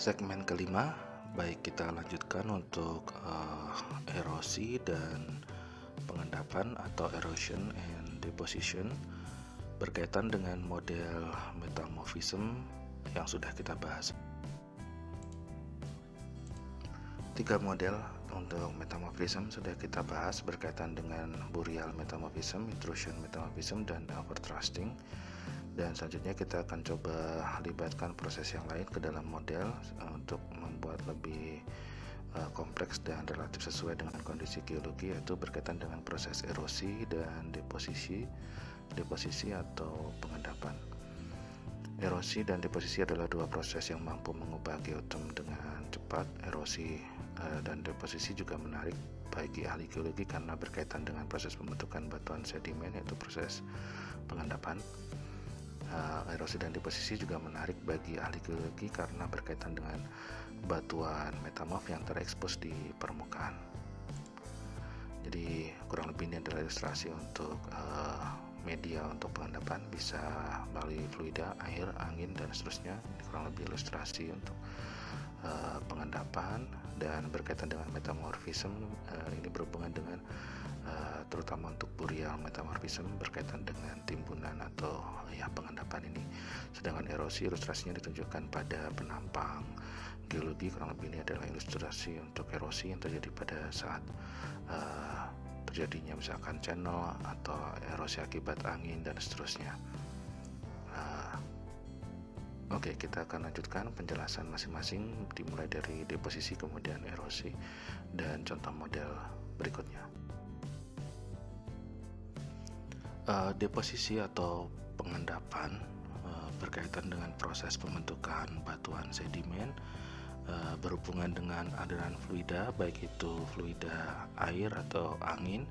Segmen kelima, baik kita lanjutkan untuk erosi dan pengendapan atau erosion and deposition berkaitan dengan model metamorphism yang sudah kita bahas. 3 model untuk metamorphism sudah kita bahas berkaitan dengan Burial metamorphism, intrusion metamorphism, dan overthrusting. Dan selanjutnya kita akan coba libatkan proses yang lain ke dalam model untuk membuat lebih kompleks dan relatif sesuai dengan kondisi geologi, yaitu berkaitan dengan proses erosi dan deposisi atau pengendapan. Erosi dan deposisi adalah dua proses yang mampu mengubah geotem dengan cepat. Erosi dan deposisi juga menarik bagi ahli geologi karena berkaitan dengan proses pembentukan batuan sedimen, yaitu proses pengendapan. Erosi dan deposisi juga menarik bagi ahli geologi karena berkaitan dengan batuan metamorf yang terekspos di permukaan. Jadi kurang lebih ini adalah ilustrasi untuk media untuk pengendapan, bisa melalui fluida, air, angin, dan seterusnya. Ini kurang lebih ilustrasi untuk pengendapan. Dan berkaitan dengan metamorphism, ini berhubungan dengan terutama untuk Burial metamorphism berkaitan dengan timbunan atau pengendapan ini. Sedangkan erosi ilustrasinya ditunjukkan pada penampang geologi. Kurang lebih ini adalah ilustrasi untuk erosi yang terjadi pada saat terjadinya misalkan channel atau erosi akibat angin dan seterusnya. Oke, kita akan lanjutkan penjelasan masing-masing dimulai dari deposisi, kemudian erosi, dan contoh model berikutnya. Deposisi atau pengendapan berkaitan dengan proses pembentukan batuan sedimen, berhubungan dengan aliran fluida, baik itu fluida air atau angin,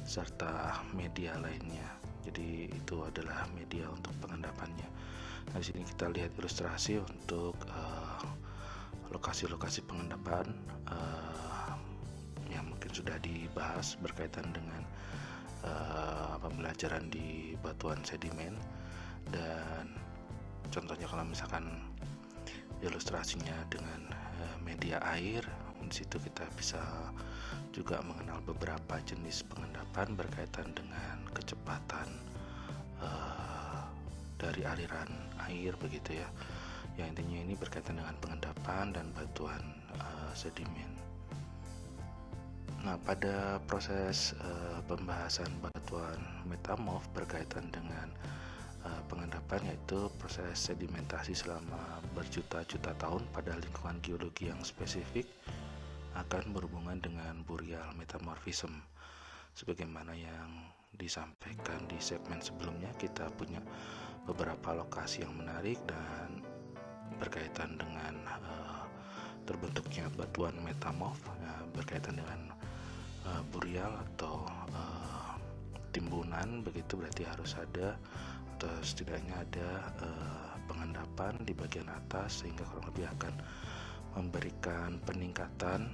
serta media lainnya. Jadi itu adalah media untuk pengendapannya. Nah, di sini kita lihat ilustrasi untuk lokasi-lokasi pengendapan yang mungkin sudah dibahas berkaitan dengan pembelajaran di batuan sedimen. Dan contohnya kalau misalkan ilustrasinya dengan media air, di situ kita bisa juga mengenal beberapa jenis pengendapan berkaitan dengan kecepatan dari aliran air, begitu ya. Yang intinya ini berkaitan dengan pengendapan dan batuan sedimen. Nah, pada proses pembahasan batuan metamorf berkaitan dengan pengendapan, yaitu proses sedimentasi selama berjuta-juta tahun pada lingkungan geologi yang spesifik, akan berhubungan dengan Burial metamorphism. Sebagaimana yang disampaikan di segmen sebelumnya, kita punya beberapa lokasi yang menarik dan berkaitan dengan terbentuknya batuan metamorf, berkaitan dengan Burial atau timbunan, begitu berarti harus ada atau setidaknya ada pengendapan di bagian atas, sehingga kurang lebih akan memberikan peningkatan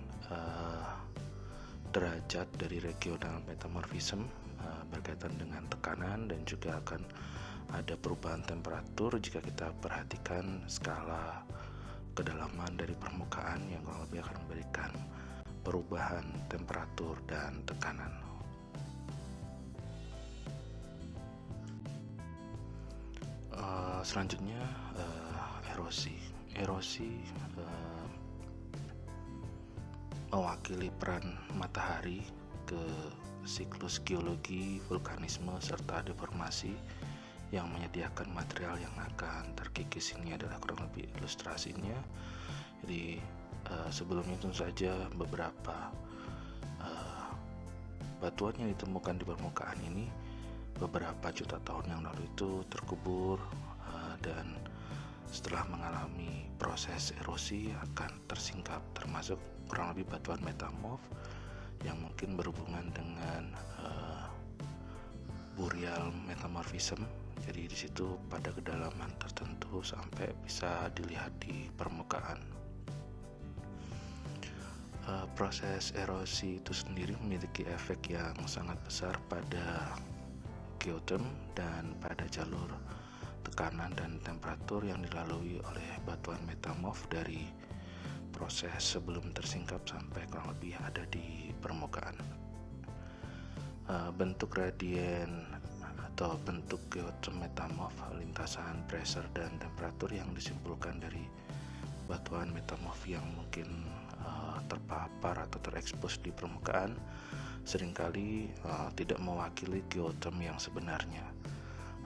derajat dari regional metamorphism berkaitan dengan tekanan, dan juga akan ada perubahan temperatur jika kita perhatikan skala kedalaman dari permukaan yang kurang lebih akan memberikan perubahan temperatur dan tekanan. Selanjutnya erosi mewakili peran matahari ke siklus geologi, vulkanisme, serta deformasi yang menyediakan material yang akan terkikis. Ini adalah kurang lebih ilustrasinya. Jadi sebelumnya tentu saja beberapa batuan yang ditemukan di permukaan ini beberapa juta tahun yang lalu itu terkubur dan setelah mengalami proses erosi akan tersingkap, termasuk kurang lebih batuan metamorf yang mungkin berhubungan dengan Burial metamorphism. Jadi di situ pada kedalaman tertentu sampai bisa dilihat di permukaan. Proses erosi itu sendiri memiliki efek yang sangat besar pada geotem dan pada jalur tekanan dan temperatur yang dilalui oleh batuan metamorf dari proses sebelum tersingkap sampai kurang lebih ada di permukaan. Bentuk gradien atau bentuk geoterm metamorf, lintasan pressure dan temperatur yang disimpulkan dari batuan metamorf yang mungkin terpapar atau terekspos di permukaan seringkali tidak mewakili geoterm yang sebenarnya.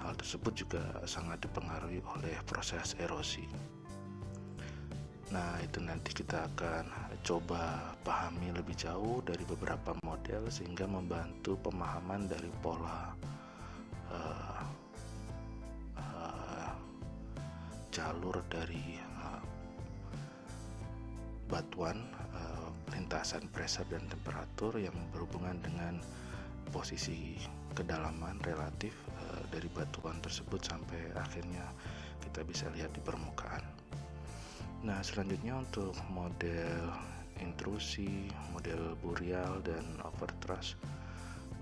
Hal tersebut juga sangat dipengaruhi oleh proses erosi. Nah, itu nanti kita akan coba pahami lebih jauh dari beberapa model sehingga membantu pemahaman dari pola jalur dari batuan, lintasan pressure dan temperatur yang berhubungan dengan posisi kedalaman relatif dari batuan tersebut sampai akhirnya kita bisa lihat di permukaan. Nah, selanjutnya untuk model intrusi, model burial, dan overthrust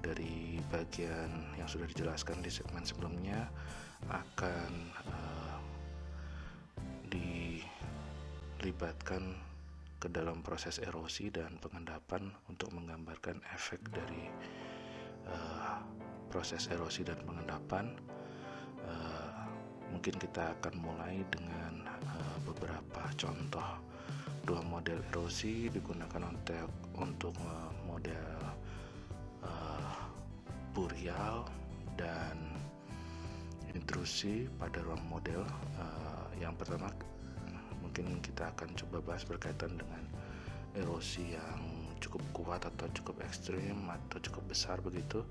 dari bagian yang sudah dijelaskan di segmen sebelumnya akan dilibatkan ke dalam proses erosi dan pengendapan untuk menggambarkan efek dari proses erosi dan pengendapan. Mungkin kita akan mulai dengan beberapa contoh dua model erosi digunakan untuk model burial dan intrusi pada ruang model. Yang pertama mungkin kita akan coba bahas berkaitan dengan erosi yang cukup kuat atau cukup ekstrim atau cukup besar begitu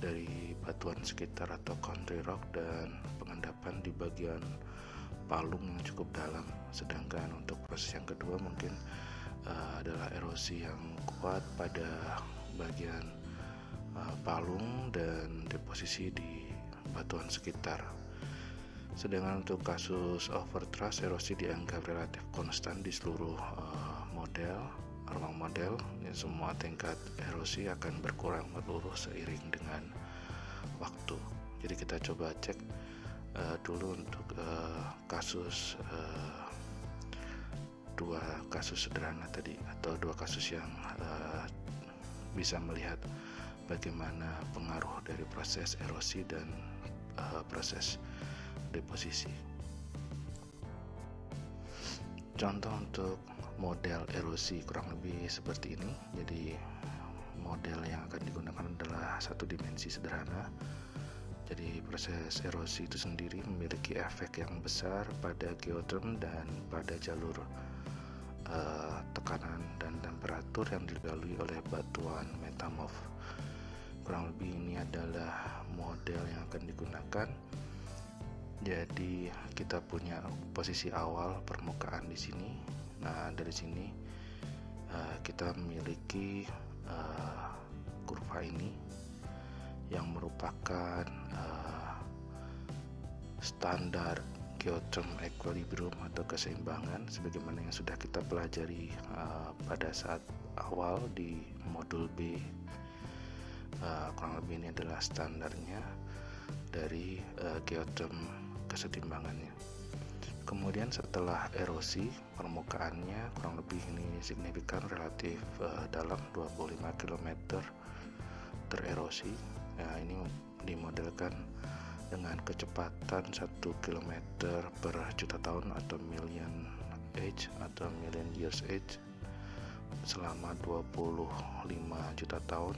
dari batuan sekitar atau country rock dan pengendapan di bagian palung yang cukup dalam. Sedangkan untuk proses yang kedua mungkin adalah erosi yang kuat pada bagian palung dan deposisi di batuan sekitar. Sedangkan untuk kasus overthrust, erosi dianggap relatif konstan di seluruh ruang model. Semua tingkat erosi akan berkurang menurun seiring dengan waktu. Jadi kita coba cek dulu untuk dua kasus sederhana tadi, atau dua kasus yang bisa melihat bagaimana pengaruh dari proses erosi dan proses deposisi. Contoh untuk model erosi kurang lebih seperti ini. Jadi model yang akan digunakan adalah satu dimensi sederhana. Jadi proses erosi itu sendiri memiliki efek yang besar pada geoterm dan pada jalur tekanan dan temperatur yang dilalui oleh batuan metamorf. Kurang lebih ini adalah model yang akan digunakan. Jadi kita punya posisi awal permukaan di sini. Nah, dari sini kita memiliki kurva ini yang merupakan standar geoterm equilibrium atau keseimbangan sebagaimana yang sudah kita pelajari pada saat awal di modul B. Kurang lebih ini adalah standarnya dari geoterm kesetimbangannya. Kemudian setelah erosi, permukaannya kurang lebih ini signifikan relatif dalam 25 km tererosi. Nah, ini dimodelkan dengan kecepatan 1 km per juta tahun atau million years age selama 25 juta tahun,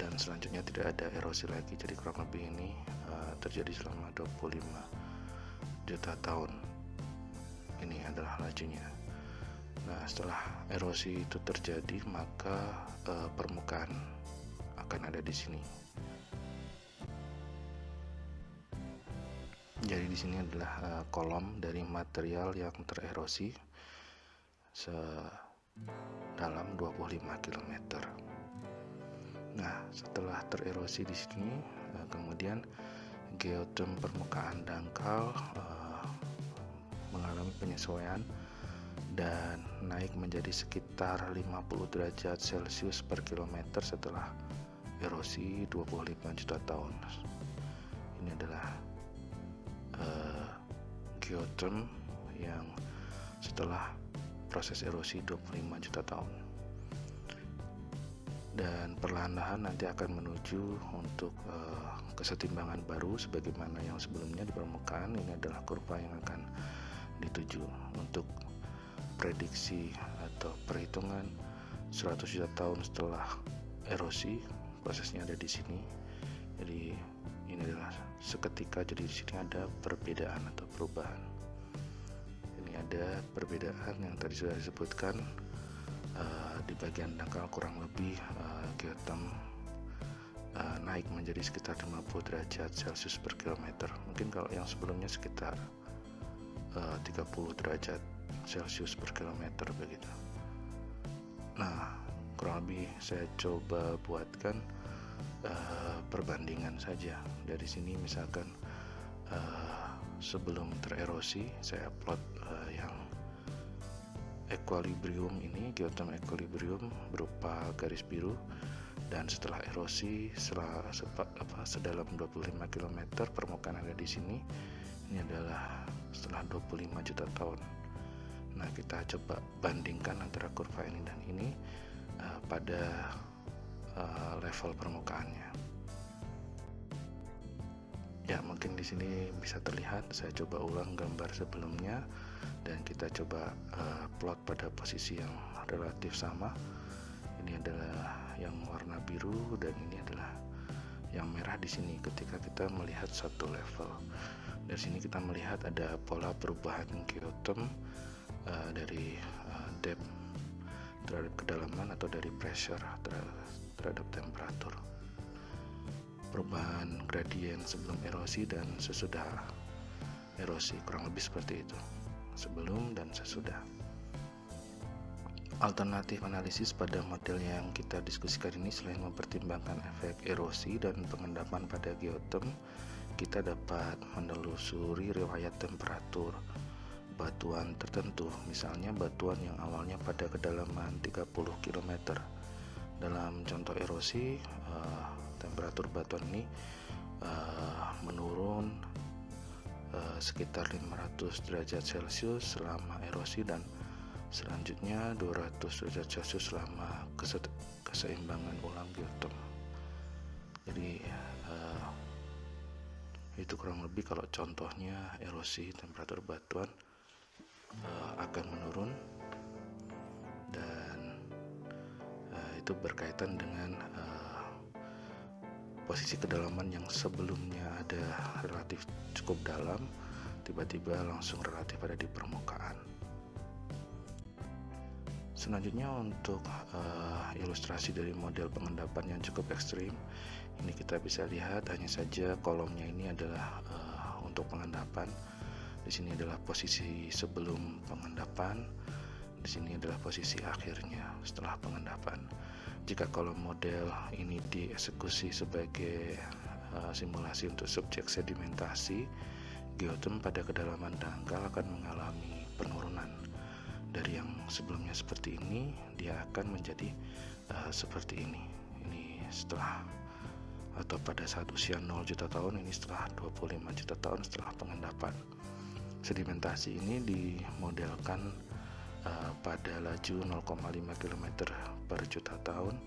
dan selanjutnya tidak ada erosi lagi. Jadi kurang lebih ini terjadi selama 25 juta tahun. Ini adalah lajunya. Nah, setelah erosi itu terjadi, maka permukaan akan ada di sini. Jadi di sini adalah kolom dari material yang tererosi dalam 25 km. Nah, setelah tererosi di sini, kemudian geoterm permukaan dangkal mengalami penyesuaian dan naik menjadi sekitar 50 derajat Celcius per kilometer setelah erosi 25 juta tahun. Ini adalah geoterm yang setelah proses erosi 25 juta tahun. Dan perlahan-lahan nanti akan menuju untuk kesetimbangan baru sebagaimana yang sebelumnya di permukaan. Ini adalah kurva yang akan dituju untuk prediksi atau perhitungan 100 juta tahun setelah erosi. Prosesnya ada di sini. Jadi ini adalah seketika, jadi di sini ada perbedaan atau perubahan. Ini ada perbedaan yang tadi sudah disebutkan. Di bagian dangkal kurang lebih geoterm naik menjadi sekitar 50 derajat Celcius per kilometer. Mungkin kalau yang sebelumnya sekitar 30 derajat Celcius per kilometer begitu. Nah, kurang lebih saya coba buatkan perbandingan saja. Dari sini misalkan sebelum tererosi saya plot yang equilibrium ini, geoterm equilibrium berupa garis biru, dan setelah erosi sedalam 25 km permukaan ada di sini. Ini adalah setelah 25 juta tahun. Nah, kita coba bandingkan antara kurva ini dan ini pada level permukaannya. Ya, mungkin di sini bisa terlihat. Saya coba ulang gambar sebelumnya dan kita coba plot pada posisi yang relatif sama. Ini adalah yang warna biru dan ini adalah yang merah di sini ketika kita melihat satu level. Dari sini kita melihat ada pola perubahan geoterm dari depth terhadap kedalaman atau dari pressure terhadap temperatur. Perubahan gradien sebelum erosi dan sesudah erosi, kurang lebih seperti itu, sebelum dan sesudah. Alternatif analisis pada model yang kita diskusikan ini, selain mempertimbangkan efek erosi dan pengendapan pada geoterm, kita dapat menelusuri riwayat temperatur batuan tertentu. Misalnya batuan yang awalnya pada kedalaman 30 km. Dalam contoh erosi, temperatur batuan ini menurun sekitar 500 derajat Celcius selama erosi dan selanjutnya 200 derajat Celcius selama keseimbangan ulang geoterm. Jadi itu kurang lebih kalau contohnya erosi, temperatur batuan akan menurun, dan itu berkaitan dengan posisi kedalaman yang sebelumnya ada relatif cukup dalam, tiba-tiba langsung relatif ada di permukaan. Selanjutnya untuk ilustrasi dari model pengendapan yang cukup ekstrim, ini kita bisa lihat hanya saja kolomnya ini adalah untuk pengendapan. Di sini adalah posisi sebelum pengendapan, di sini adalah posisi akhirnya setelah pengendapan. Jika kolom model ini dieksekusi sebagai simulasi untuk subjek sedimentasi, geoterm pada kedalaman dangkal akan mengalami penurunan. Dari yang sebelumnya seperti ini, dia akan menjadi seperti ini. Ini setelah atau pada saat usia 0 juta tahun, ini setelah 25 juta tahun setelah pengendapan. Sedimentasi ini dimodelkan pada laju 0,5 km per juta tahun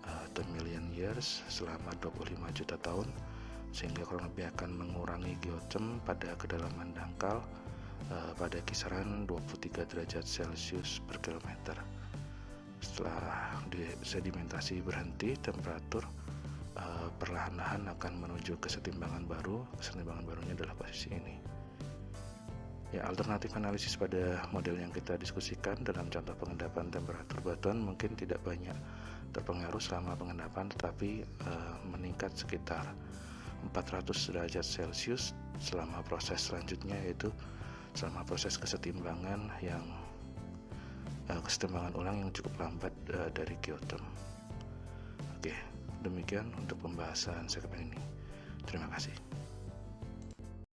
atau million years selama 25 juta tahun, sehingga kurang lebih akan mengurangi geoterm pada kedalaman dangkal pada kisaran 23 derajat Celcius per kilometer. Setelah sedimentasi berhenti, temperatur perlahan-lahan akan menuju kesetimbangan baru. Kesetimbangan barunya adalah posisi ini. Ya, alternatif analisis pada model yang kita diskusikan dalam contoh pengendapan temperatur batuan mungkin tidak banyak terpengaruh selama pengendapan, tetapi meningkat sekitar 400 derajat Celcius selama proses selanjutnya, yaitu selama proses kesetimbangan kesetimbangan ulang yang cukup lambat dari geoterm. Oke, demikian untuk pembahasan segmen ini. Terima kasih.